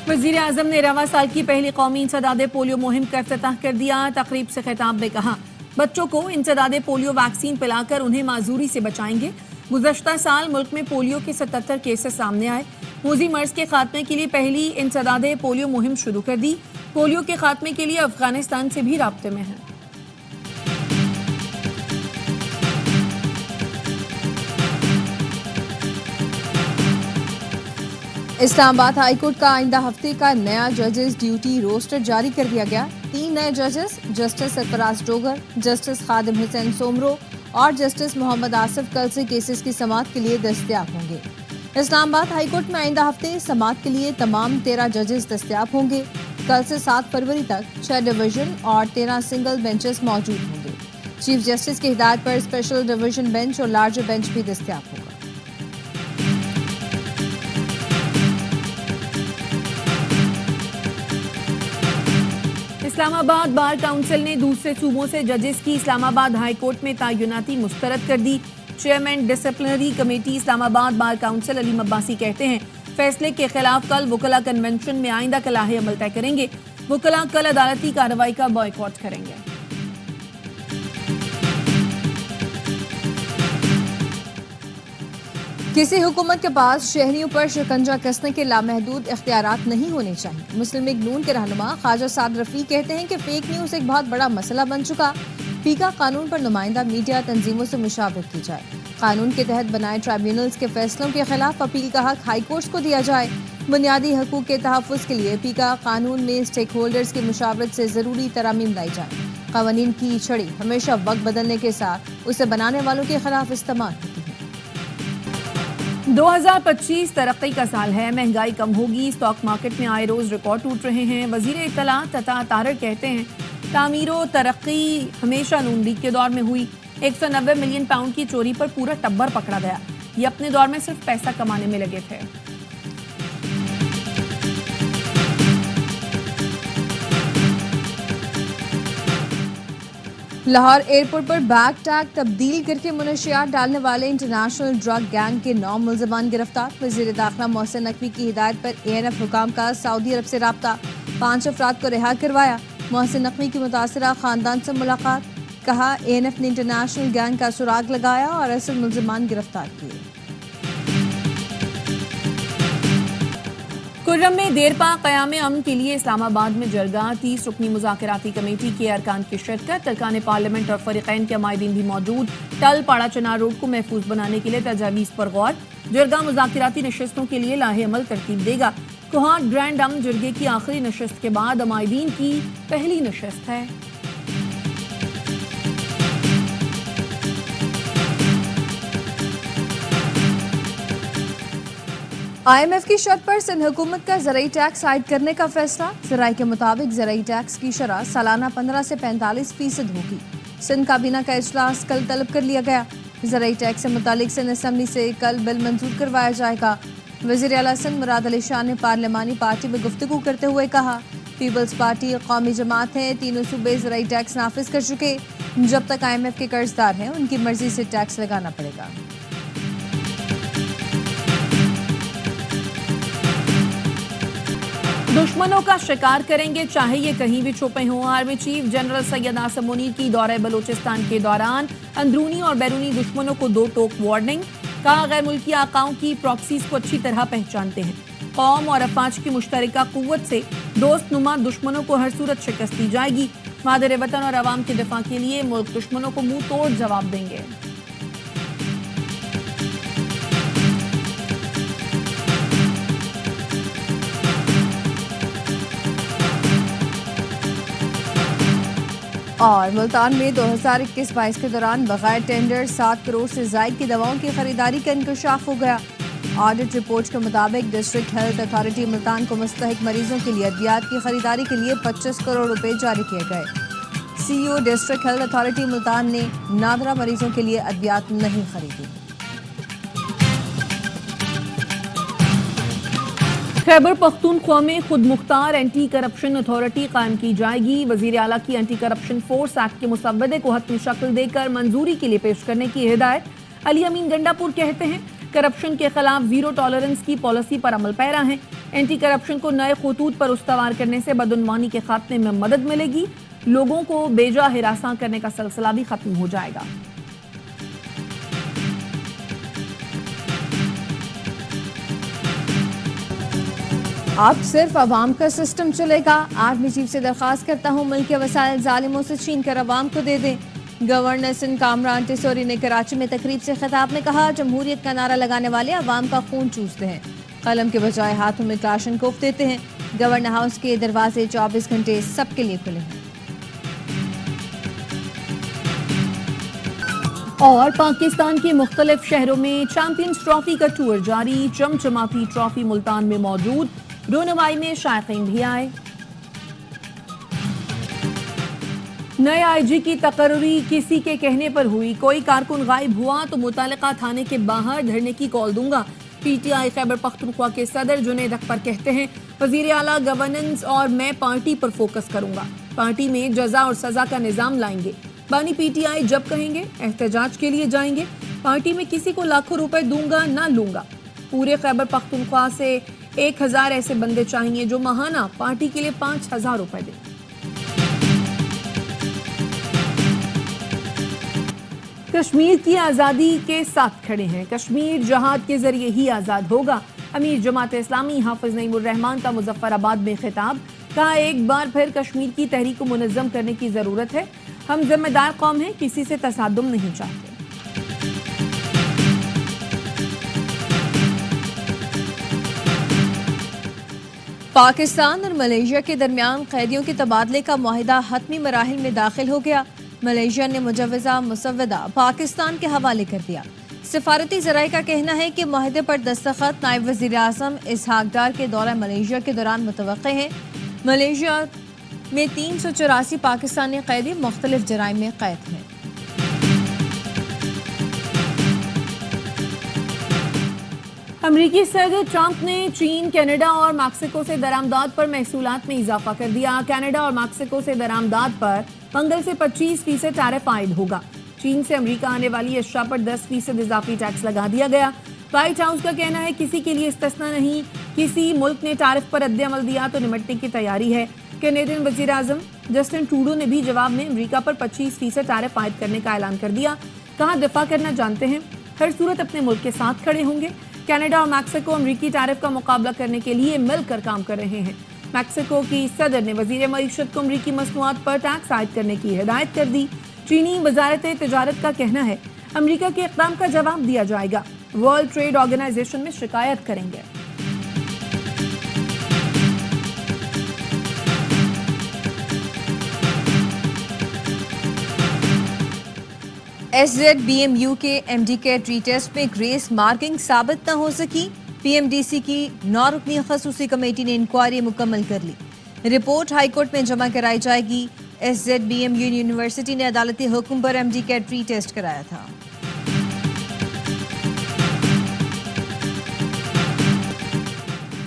वज़ीर आज़म ने रवां साल की पहली कौमी इंसदाद पोलियो मुहिम का इफ्तिताह कर दिया। तकरीब से खिताब में कहा, बच्चों को इंसदाद पोलियो वैक्सीन पिलाकर उन्हें माजूरी से बचाएंगे। गुज़श्ता साल मुल्क में पोलियो के 77 केसेस सामने आए। मूजी मर्ज के खात्मे के लिए पहली इंसदाद पोलियो मुहिम शुरू कर दी। पोलियो के खात्मे के लिए अफगानिस्तान से भी राब्ते में है। इस्लामाबाद हाई कोर्ट का आइंदा हफ्ते का नया जजेस ड्यूटी रोस्टर जारी कर दिया गया। 3 नए जजेस जस्टिस सरफराज डोगर, जस्टिस खादिम हुसैन सोमरो और जस्टिस मोहम्मद आसिफ कल से केसेस की समाअत के लिए दस्तयाब होंगे। इस्लामाबाद हाई कोर्ट में आइंदा हफ्ते समाअत के लिए तमाम 13 जजेस दस्तयाब होंगे। कल से 7 फरवरी तक 6 डिवीजन और 13 सिंगल बेंचेस मौजूद होंगे। चीफ जस्टिस की हिदायत पर स्पेशल डिवीजन बेंच और लार्जर बेंच भी दस्तयाब होगा। इस्लामाबाद बार काउंसिल ने दूसरे सूबों से जजेस की इस्लामाबाद हाई कोर्ट में तयनाती मुस्तरद कर दी। Chairman disciplinary committee Islamabad bar council Aleem Abbasi कहते हैं, फैसले के खिलाफ कल वकला कन्वेंशन में आइंदा का लाहे अमल तय करेंगे। वकला कल अदालती कार्रवाई का बॉयकॉट करेंगे। किसी हुकूमत के पास शहरियों पर शिकंजा कसने के लामहदूद इख्तियारात नहीं होने चाहिए। मुस्लिम लीग नून के रहनुमा ख्वाजा साद रफी कहते हैं कि फेक न्यूज़ एक बहुत बड़ा मसला बन चुका। फीका कानून पर नुमाइंदा मीडिया तंजीमों से मुशावरत की जाए। कानून के तहत बनाए ट्राइब्यूनल्स के फैसलों के खिलाफ अपील का हक हाई कोर्ट्स को दिया जाए। बुनियादी हकूक के तहफ़्फ़ुज़ के लिए फीका कानून में स्टेक होल्डर्स की मुशावरत से ज़रूरी तरामीम लाई जाए। क़वानीन की छड़ी हमेशा वक्त बदलने के साथ उसे बनाने वालों के खिलाफ इस्तेमाल होती है। 2025 तरक्की का साल है। महंगाई कम होगी। स्टॉक मार्केट में आए रोज रिकॉर्ड टूट रहे हैं। वजीर इत्तलात तथा तारड़ कहते हैं, तामीरो तरक्की हमेशा नून लीग के दौर में हुई। 190 मिलियन पाउंड की चोरी पर पूरा टब्बर पकड़ा गया। ये अपने दौर में सिर्फ पैसा कमाने में लगे थे। लाहौर एयरपोर्ट पर बैग टैग तब्दील करके मुनशियात डालने वाले इंटरनेशनल ड्रग गैंग के 9 मुल्ज़िमान गिरफ्तार। वज़ीर दाखिला मोहसिन नकवी की हिदायत पर ANF हुकाम का सऊदी अरब से राब्ता। 5 अफराद को रिहा करवाया। मोहसिन नकवी की मुतासिरा खानदान से मुलाकात। कहा, ANF ने इंटरनेशनल गैंग का सुराग लगाया और असल मुल्ज़िमान गिरफ्तार किए। कुर्रम में देरपा क़याम अमन के लिए इस्लामाबाद में जरगा। 30 रुकनी मुज़ाकराती कमेटी के अरकान की शिरकत। अरकान पार्लियामेंट और फरीक़ैन के अमायदीन भी मौजूद। टल पाड़ा चनार रोड को महफूज बनाने के लिए तजावीज़ पर गौर। जरगा मुज़ाकराती नशस्तों के लिए लाहे अमल तरतीब देगा। कोहाट ग्रैंड अमन जरगे की आखिरी नशस्त के बाद अमायदीन की पहली नशस्त है। IMF की शर्त पर सिंध हुकूमत का ज़राई टैक्स आयद करने का फैसला। ज़राई के मुताबिक ज़राई टैक्स की शरह सालाना 15 से 45% होगी। सिंध काबीना का इजलास कल तलब कर लिया गया। ज़राई टैक्स से मुतालिक सिंध असम्बली से कल बिल मंजूर करवाया जाएगा। वज़ीर आला सिंध मुराद अली शाह ने पार्लिमानी पार्टी में गुफ्तगू करते हुए कहा, पीपल्स पार्टी कौमी जमात है। तीनों सूबे ज़राई टैक्स नाफिज कर चुके। जब तक IMF के कर्जदार हैं उनकी मर्जी से टैक्स लगाना पड़ेगा। दुश्मनों का शिकार करेंगे चाहे ये कहीं भी छुपे हों। Army chief general Syed Asim Munir की दौरे बलूचिस्तान के दौरान अंदरूनी और बैरूनी दुश्मनों को 2 टोक वार्निंग। कहा, गैर मुल्की आकाओं की प्रॉक्सीज को अच्छी तरह पहचानते हैं। कौम और अफवाज की मुश्तरका कुव्वत से दोस्त नुमा दुश्मनों को हर सूरत शिकस्त दी जाएगी। मादर वतन और अवाम के दिफा के लिए मुल्क दुश्मनों को मुंह तोड़ जवाब देंगे। और मुल्तान में 2021-22 के दौरान बगैर टेंडर 7 करोड़ से ज़ायद की दवाओं की खरीदारी का इंकशाफ हो गया। ऑडिट रिपोर्ट के मुताबिक डिस्ट्रिक्ट हेल्थ अथॉरिटी मुल्तान को मुस्तहिक मरीजों के लिए अद्वियात की खरीदारी के लिए 25 करोड़ रुपए जारी किए गए। CEO district health authority Multan ने नादरा मरीजों के लिए अद्वियात नहीं खरीदी। खैबर पख्तूनख्वा में खुद मुख्तार एंटी करप्शन अथॉरिटी कायम की जाएगी। वजीर आला की एंटी करप्शन फोर्स एक्ट के मुसव्वदे को हतमी शक्ल देकर मंजूरी के लिए पेश करने की हिदायत। अली अमीन गंडापुर कहते हैं, करप्शन के खिलाफ जीरो टॉलरेंस की पॉलिसी पर अमल पैरा है। एंटी करप्शन को नए खतूत पर उस्तवार करने से बदउनवानी के खात्मे में मदद मिलेगी। लोगों को बेजा हिरासा करने का सिलसिला भी खत्म हो जाएगा। अब सिर्फ अवाम का सिस्टम चलेगा। आर्मी चीफ से दरख्वास्त करता हूँ मुल्क के वसाइल जालिमों से छीन कर अवाम को दे दें। गवर्नर सिंध कामरान टिसोरी ने कराची में तकरीब से खिताब में कहा, जमहूरियत का नारा लगाने वाले अवाम का खून चूसते हैं, कलम के बजाय हाथों में क्लाशनकोफ देते हैं। गवर्नर हाउस के दरवाजे 24 घंटे सबके लिए खुले हैं। और पाकिस्तान के मुख्तलिफ शहरों में चैंपियंस ट्रॉफी का टूर जारी। चमचमाती ट्रॉफी मुल्तान में मौजूद, रोनवाई में शायकीन भी आए। नए आईजी की तकर्री किसी के कहने पर हुई, कोई कारकुन गायब हुआ तो मुतालिका थाने के बाहर धरने की कॉल दूंगा। पीटीआई खैबर पख्तूनख्वा के सदर जुनैद अख्तर कहते हैं, वजीर आला गवर्नेंस और मैं पार्टी पर फोकस करूंगा। पार्टी में जजा और सजा का निजाम लाएंगे। बानी पीटीआई जब कहेंगे एहतजाज के लिए जाएंगे। पार्टी में किसी को लाखों रुपए दूंगा ना लूंगा। पूरे खैबर पख्तूनख्वा से 1000 ऐसे बंदे चाहिए जो माहाना पार्टी के लिए 5000 रुपए दें। कश्मीर की आज़ादी के साथ खड़े हैं। कश्मीर जहाद के जरिए ही आज़ाद होगा। अमीर जमात इस्लामी हाफिज नईमुर रहमान का मुजफ्फराबाद में खिताब, कहा एक बार फिर कश्मीर की तहरीक को मुनज़्ज़म करने की ज़रूरत है। हम जिम्मेदार कौम हैं, किसी से तसादुम नहीं चाहते। पाकिस्तान और मलेशिया के दरमियान कैदियों के तबादले का मुआहिदा हतमी मराहिल में दाखिल हो गया। मलेशिया ने मुजव्वज़ा मुसव्वदा पाकिस्तान के हवाले कर दिया। सिफारती ज़राए का कहना है कि मुआहिदे पर दस्तखत नायब वज़ीर आज़म इसहाक डार के दौरा मलेशिया के दौरान मुतवक्के हैं। मलेशिया में 384 पाकिस्तानी कैदी मुख्तलिफ जराइम में कैद हैं। अमरीकी सदर ट्रंप ने चीन, कनाडा और मैक्सिको से दरामदाद पर महसूलात में इजाफा कर दिया। कनाडा और मैक्सिको से दरामदाद पर मंगल से 25% टैरिफ आयद होगा। चीन से अमेरिका आने वाली अशिया पर 10% इजाफी टैक्स लगा दिया गया। व्हाइट हाउस का कहना है किसी के लिए इस्तिस्ना नहीं। किसी मुल्क ने टैरिफ पर रद्द-ए-अमल दिया तो निपटने की तैयारी है। कैनेडियन वजीर आजम जस्टिन ट्रूडो ने भी जवाब में अमेरिका पर 25% टैरिफ आयद करने का ऐलान कर दिया। कहा दिफा करना जानते हैं, हर सूरत अपने मुल्क के साथ खड़े होंगे। कनाडा और मैक्सिको अमरीकी टैरिफ का मुकाबला करने के लिए मिलकर काम कर रहे हैं। मैक्सिको की सदर ने वजीर मईशत को अमरीकी मसनूआत पर टैक्स आयद करने की हिदायत कर दी। चीनी वजारत तिजारत का कहना है अमरीका के इक़दाम का जवाब दिया जाएगा। वर्ल्ड ट्रेड ऑर्गेनाइजेशन में शिकायत करेंगे। SZBMU के MDCAT रीटेस्ट में ग्रेस मार्किंग साबित न हो सकी। PMDC की 9 रुकनी खसूसी कमेटी ने इंक्वायरी मुकम्मल कर ली। रिपोर्ट हाईकोर्ट में जमा कराई जाएगी। SZBMU यूनिवर्सिटी ने अदालती हुक्म पर MDCAT रीटेस्ट कराया था।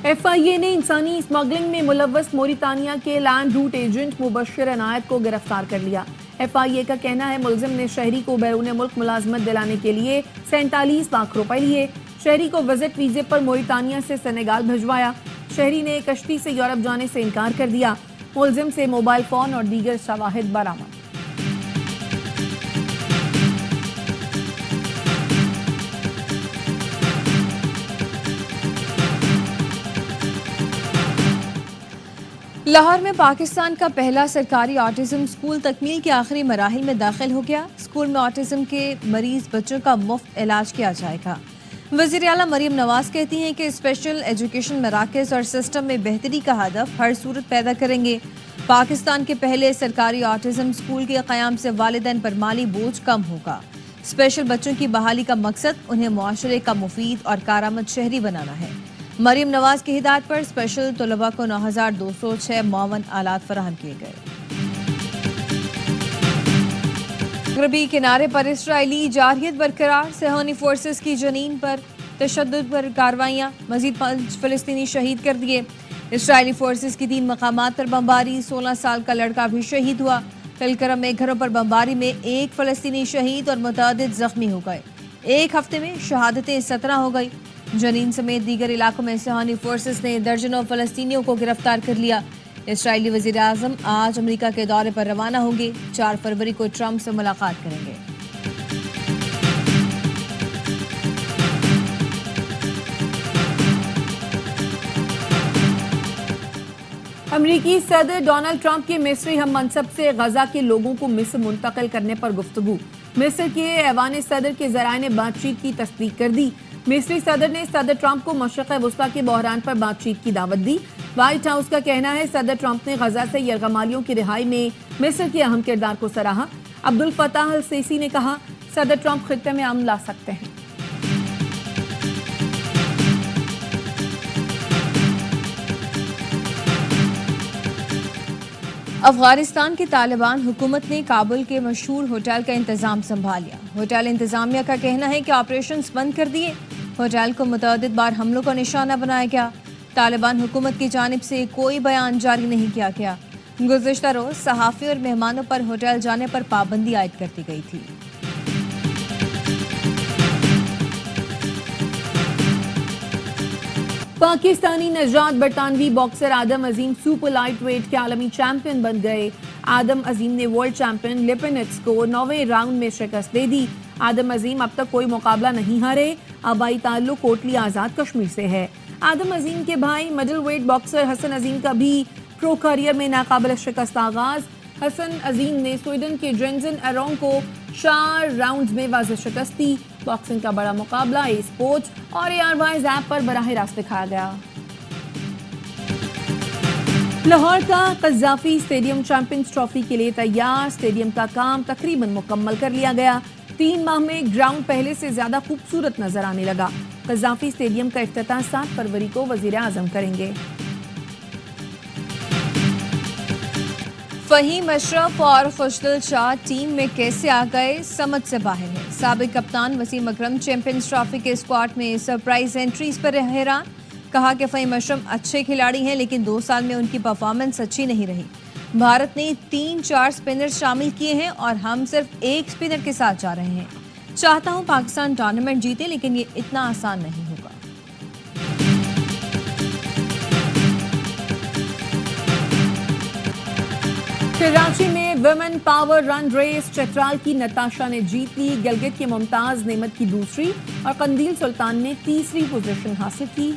FIA ने इंसानी स्मगलिंग में मुलव्वस मोरितानिया के land route agent Mubashshir Anayat को गिरफ्तार कर लिया। FIA का कहना है मुलजिम ने शहरी को बैरून मुल्क मुलाजमत दिलाने के लिए 47 लाख रुपए लिए। शहरी को विजिट वीजे पर मोरितानिया से सेनेगाल भिजवाया। शहरी ने कश्ती से यूरोप जाने से इनकार कर दिया। मुलजिम से मोबाइल फोन और दीगर शवाहिद बरामद। लाहौर में पाकिस्तान का पहला सरकारी ऑटिज्म स्कूल तकमील के आखिरी मराहिल में दाखिल हो गया। स्कूल में ऑटिज्म के मरीज बच्चों का मुफ्त इलाज किया जाएगा। वज़ीर आला मरीम नवाज कहती हैं कि स्पेशल एजुकेशन मराकज़ और सिस्टम में बेहतरी का हदफ हर सूरत पैदा करेंगे। पाकिस्तान के पहले सरकारी ऑटिज्म स्कूल के क़याम से वालिदैन पर माली बोझ कम होगा। स्पेशल बच्चों की बहाली का मकसद उन्हें मुआशरे का मुफीद और कारआमद शहरी बनाना है। मरीम नवाज की हिदायत पर स्पेशल तलबा को 9206 मुआवन आलात फराहम किए गए। मगरबी किनारे पर इसराइली जारहियत बरकरार। सेहोनी फोर्सेस की जनीन पर तशद्दुद पर कार्रवाइयाँ, मजीद 5 फलस्तीनी शहीद कर दिए। इसराइली फोर्सेस की 3 मकामात पर बमबारी, 16 साल का लड़का भी शहीद हुआ। कलकरम में घरों पर बमबारी में 1 फलस्तीनी शहीद और मुतअद्दिद जख्मी हो गए। एक हफ्ते में शहादतें 17 हो गई। जनीन समेत दीगर इलाकों में सुहानी फोर्सेस ने दर्जनों फलस्तीनियों को गिरफ्तार कर लिया। इसराइली वजीर आजम आज अमेरिका के दौरे पर रवाना होंगे। 4 फरवरी को ट्रंप से मुलाकात करेंगे। अमरीकी सदर डोनाल्ड ट्रंप के मिस्री हम मनसब से गजा के लोगों को मिस्र मुंतकिल करने पर गुफ्तगू। मिस्र के ऐवान सदर के जराए ने बातचीत की तस्दीक कर दी। मिस्री सदर ने सदर ट्रंप को मशरक़ वस्ता के बहरान पर बातचीत की दावत दी। व्हाइट हाउस का कहना है सदर ट्रंप ने गजा से यरगमालियों की रिहाई में मिस्र के अहम किरदार को सराहा। अब्दुल फताह अल सीसी ने कहा सदर ट्रंप खित्ते में अमन ला सकते हैं। अफगानिस्तान की तालिबान हुकूमत ने काबुल के मशहूर होटल का इंतजाम संभाल लिया। होटल इंतजामिया का कहना है कि ऑपरेशंस बंद कर दिए। होटल को मुतअद्दिद बार हमलों का निशाना बनाया गया। तालिबान हुकूमत की जानिब से कोई बयान जारी नहीं किया गया। गुज़िश्ता रोज सहाफ़ी और मेहमानों पर होटल जाने पर पाबंदी आयद कर दी गई थी। पाकिस्तानी नजात बरतानवी बॉक्सर आदम अजीम सुपर लाइट वेट के आलमी चैंपियन बन गए। आदम अजीम ने वर्ल्ड चैंपियन लिपिनिट्स को 9वें राउंड में शिकस्त दे दी। आदम अजीम अब तक कोई मुकाबला नहीं हारे। आबाई ताल्लुक कोटली आज़ाद कश्मीर से है। आदम अजीम के भाई मिडल वेट बॉक्सर हसन अजीम का भी प्रो करियर में नाकाबिल शिकस्त आगाज। हसन अजीम ने स्वीडन के जेंसन एरोंग को 4 राउंड्स में वाज़ेह शिकस्त दी। बॉक्सिंग का बड़ा मुकाबला ए स्पोर्ट्स और ARWise ऐप पर बराह रास्त दिखाया गया। लाहौर का कज़ाफ़ी स्टेडियम चैंपियंस ट्रॉफी के लिए तैयार। स्टेडियम का काम तकरीबन मुकम्मल कर लिया गया। 3 माह में ग्राउंड पहले से ज्यादा खूबसूरत नजर आने लगा। कज़ाफ़ी स्टेडियम का इफ्तिताह 7 फरवरी को वजीर आजम करेंगे। फहीम अशरफ और खुशदिल शाह टीम में कैसे आ गए, समझ से बाहर है। साबिक कप्तान वसीम अकरम चैंपियंस ट्रॉफी के स्क्वाड में सरप्राइज एंट्रीज पर हैरान। कहा कि फहीम अशरफ अच्छे खिलाड़ी हैं लेकिन 2 साल में उनकी परफॉर्मेंस अच्छी नहीं रही। भारत ने 3-4 स्पिनर शामिल किए हैं और हम सिर्फ 1 स्पिनर के साथ जा रहे हैं। चाहता हूं पाकिस्तान टूर्नामेंट जीते लेकिन ये इतना आसान नहीं होगा। कराची में women power run race Chitral की नताशा ने जीत ली। गिलगित की मुमताज नेमत की दूसरी और कंदील सुल्तान ने तीसरी पोजीशन हासिल की।